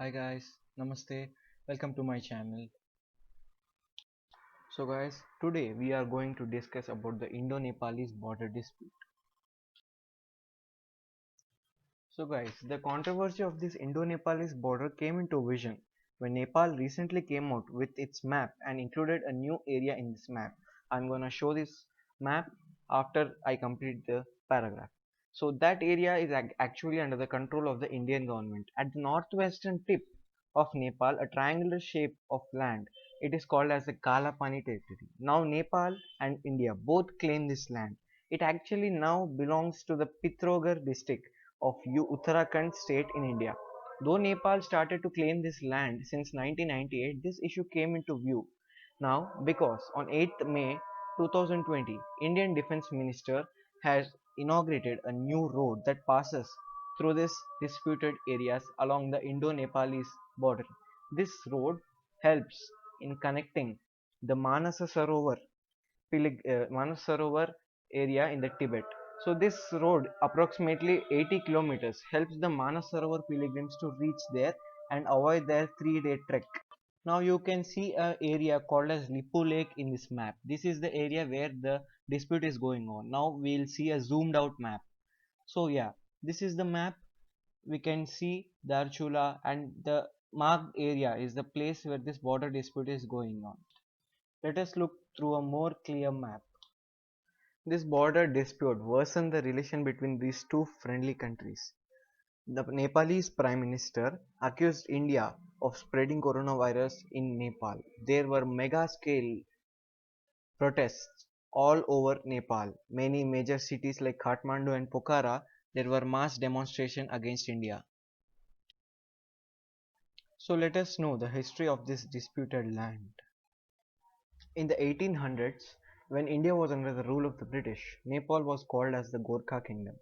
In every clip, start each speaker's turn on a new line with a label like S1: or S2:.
S1: Hi guys, Namaste, welcome to my channel. So guys, today we are going to discuss about the Indo-Nepalese border dispute. So guys, the controversy of this Indo-Nepalese border came into vision when Nepal recently came out with its map and included a new area in this map. I'm gonna show this map after I complete the paragraph. So that area is actually under the control of the Indian government. At the northwestern tip of Nepal, a triangular shape of land, it is called as the Kalapani territory. Now Nepal and India both claim this land. It actually now belongs to the Pithogar district of Uttarakhand state in India. Though Nepal started to claim this land since 1998, this issue came into view now because on 8th May 2020, Indian Defence Minister has inaugurated a new road that passes through these disputed areas along the Indo-Nepalese border. This road helps in connecting the Manas Sarovar area in the Tibet. So this road, approximately 80 kilometers, helps the Manas Sarovar pilgrims to reach there and avoid their 3-day trek. Now you can see a area called as Lipu Lake in this map. This is the area where the dispute is going on. Now we'll see a zoomed out map. So yeah, this is the map. We can see Darchula, and the marked area is the place where this border dispute is going on. Let us look through a more clear map. This border dispute worsened the relation between these two friendly countries. The Nepalese Prime Minister accused India of spreading coronavirus in Nepal. There were mega scale protests all over Nepal. Many major cities like Kathmandu and Pokhara, there were mass demonstrations against India. So let us know the history of this disputed land. In the 1800s, when India was under the rule of the British, Nepal was called as the Gorkha Kingdom.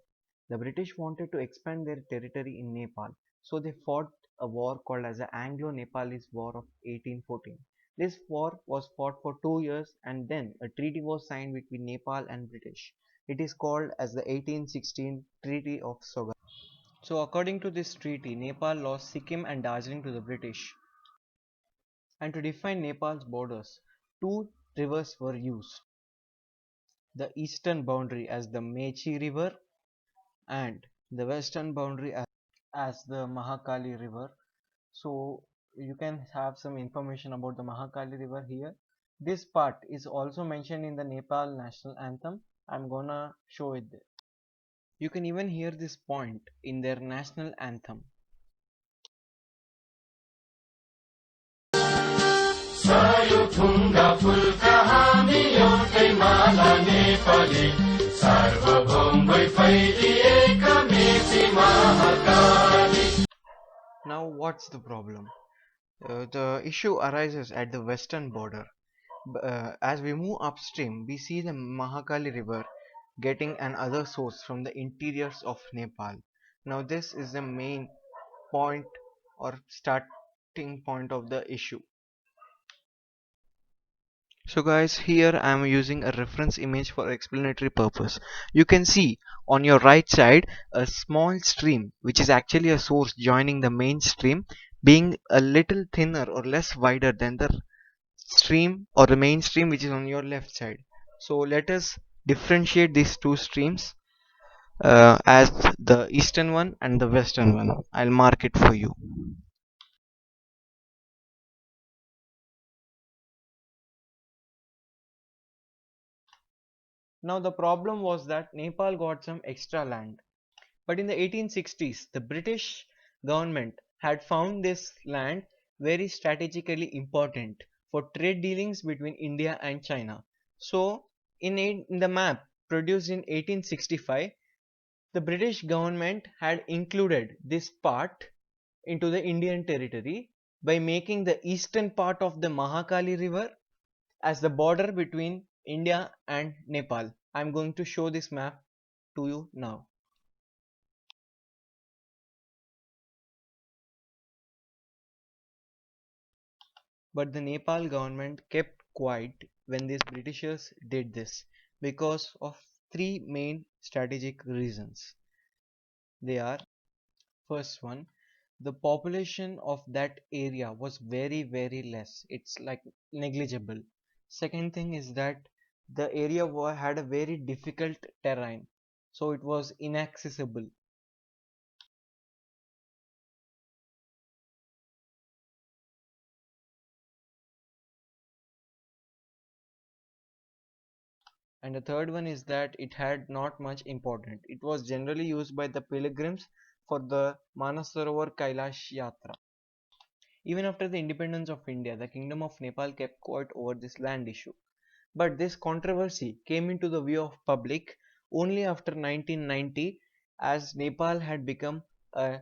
S1: The British wanted to expand their territory in Nepal, so they fought a war called as the Anglo-Nepalese War of 1814. This war was fought for 2 years and then a treaty was signed between Nepal and British. It is called as the 1816 Treaty of Soga. So according to this treaty, Nepal lost Sikkim and Darjeeling to the British. And to define Nepal's borders, two rivers were used: the eastern boundary as the Mechi River and the western boundary as the Mahakali River. So you can have some information about the Mahakali River here. This part is also mentioned in the Nepal national anthem. I'm gonna show it there. You can even hear this point in their national anthem. Now what's the problem? The issue arises at the western border. As we move upstream, we see the Mahakali River getting another source from the interiors of Nepal. Now this is the main point or starting point of the issue. So guys, here I am using a reference image for explanatory purpose. You can see on your right side a small stream which is actually a source joining the main stream, being a little thinner or less wider than the stream or the main stream which is on your left side. So let us differentiate these two streams as the eastern one and the western one. I'll mark it for you. Now the problem was that Nepal got some extra land. But in the 1860s, the British government had found this land very strategically important for trade dealings between India and China. So, in the map produced in 1865, the British government had included this part into the Indian territory by making the eastern part of the Mahakali River as the border between India and Nepal. I am going to show this map to you now. But the Nepal government kept quiet when these Britishers did this because of three main strategic reasons. They are: first one, the population of that area was very less. It's like negligible. Second thing is that the area had a very difficult terrain, so it was inaccessible. And the third one is that it had not much importance. It was generally used by the pilgrims for the Manasarovar Kailash Yatra. Even after the independence of India, the Kingdom of Nepal kept quiet over this land issue. But this controversy came into the view of public only after 1990, as Nepal had become a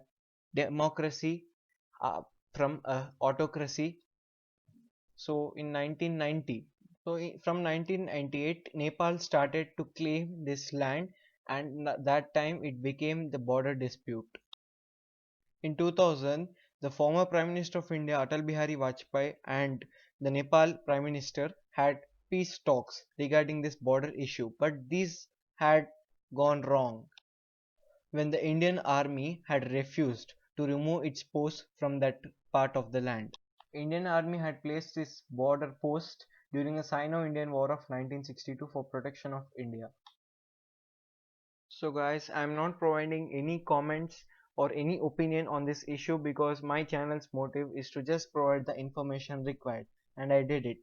S1: democracy uh, from a autocracy. So in 1990, from 1998, Nepal started to claim this land, and that time it became the border dispute. In 2000, the former Prime Minister of India, Atal Bihari Vajpayee, and the Nepal Prime Minister had peace talks regarding this border issue, but these had gone wrong when the Indian army had refused to remove its post from that part of the land. Indian army had placed its border post during the Sino-Indian War of 1962 for protection of India. So guys, I am not providing any comments or any opinion on this issue because my channel's motive is to just provide the information required, and I did it.